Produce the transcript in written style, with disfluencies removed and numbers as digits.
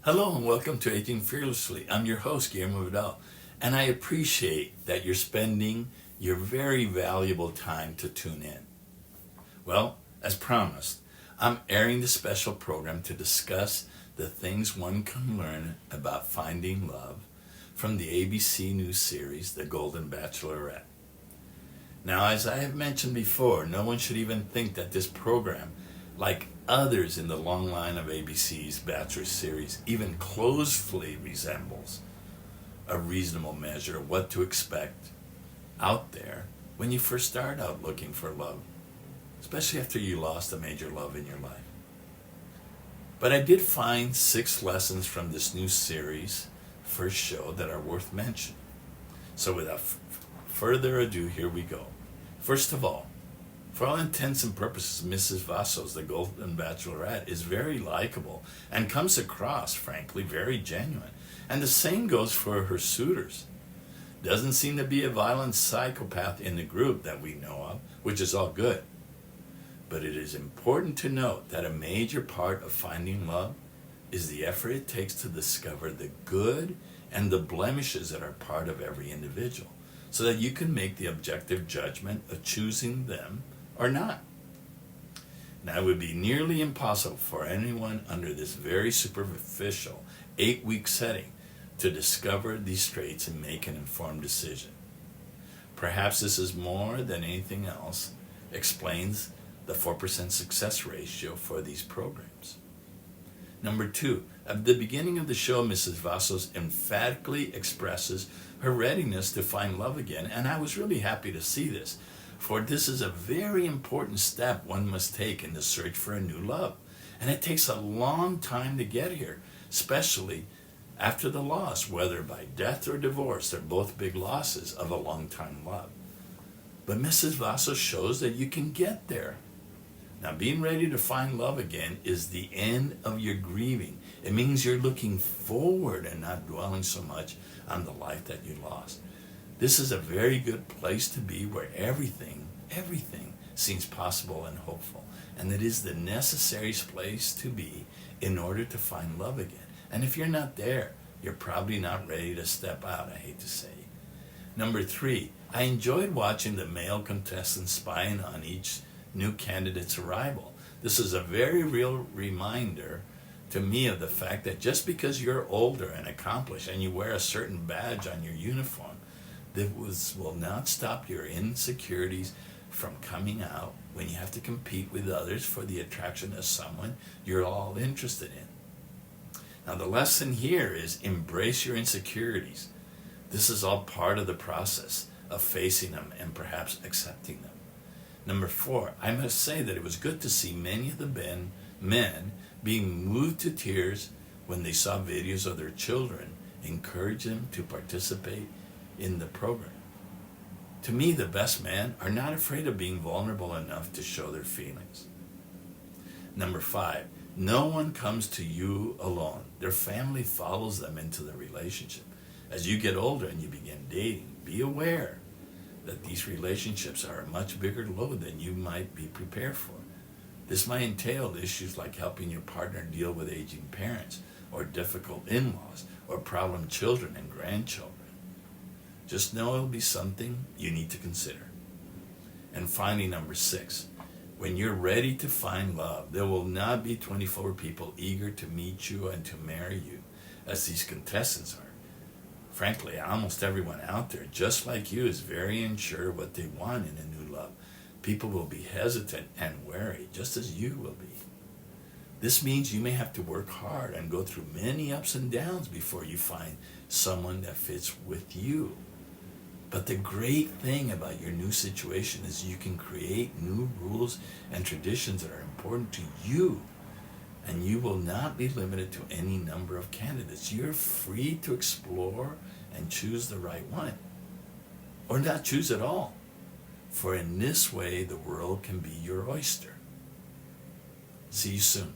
Hello and welcome to Aging Fearlessly. I'm your host, Guillermo, and I appreciate that you're spending your very valuable time to tune in. Well, as promised, I'm airing the special program to discuss the things one can learn about finding love from the ABC News series, The Golden Bachelorette. Now, as I have mentioned before, no one should even think that this program, like others in the long line of ABC's Bachelor series, even closely resembles a reasonable measure of what to expect out there when you first start out looking for love, especially after you lost a major love in your life. But I did find 6 lessons from this new series, first show, that are worth mentioning. So without further ado, here we go. First of all, for all intents and purposes, Mrs. Vassos, the Golden Bachelorette, is very likable and comes across, frankly, very genuine. And the same goes for her suitors. Doesn't seem to be a violent psychopath in the group that we know of, which is all good. But it is important to note that a major part of finding love is the effort it takes to discover the good and the blemishes that are part of every individual, so that you can make the objective judgment of choosing them or not. Now, it would be nearly impossible for anyone under this very superficial 8-week setting to discover these traits and make an informed decision. Perhaps this is more than anything else explains the 4% success ratio for these programs. Number 2, at the beginning of the show, Mrs. Vassos emphatically expresses her readiness to find love again, and I was really happy to see this, for this is a very important step one must take in the search for a new love. And it takes a long time to get here, especially after the loss, whether by death or divorce. They're both big losses of a long-time love. But Mrs. Vassos shows that you can get there. Now, being ready to find love again is the end of your grieving. It means you're looking forward and not dwelling so much on the life that you lost. This is a very good place to be, where everything seems possible and hopeful. And it is the necessary place to be in order to find love again. And if you're not there, you're probably not ready to step out, I hate to say. Number 3, I enjoyed watching the male contestants spying on each new candidate's arrival. This is a very real reminder to me of the fact that just because you're older and accomplished and you wear a certain badge on your uniform, this will not stop your insecurities from coming out when you have to compete with others for the attraction of someone you're all interested in. Now, the lesson here is embrace your insecurities. This is all part of the process of facing them and perhaps accepting them. Number 4, I must say that it was good to see many of the men being moved to tears when they saw videos of their children encourage them to participate in the program. To me, the best men are not afraid of being vulnerable enough to show their feelings. Number 5, no one comes to you alone. Their family follows them into the relationship. As you get older and you begin dating, be aware that these relationships are a much bigger load than you might be prepared for. This might entail issues like helping your partner deal with aging parents, or difficult in-laws, or problem children and grandchildren. Just know it'll be something you need to consider. And finally, number 6, when you're ready to find love, there will not be 24 people eager to meet you and to marry you, as these contestants are. Frankly, almost everyone out there, just like you, is very unsure what they want in a new love. People will be hesitant and wary, just as you will be. This means you may have to work hard and go through many ups and downs before you find someone that fits with you. But the great thing about your new situation is you can create new rules and traditions that are important to you. And you will not be limited to any number of candidates. You're free to explore and choose the right one. Or not choose at all. For in this way, the world can be your oyster. See you soon.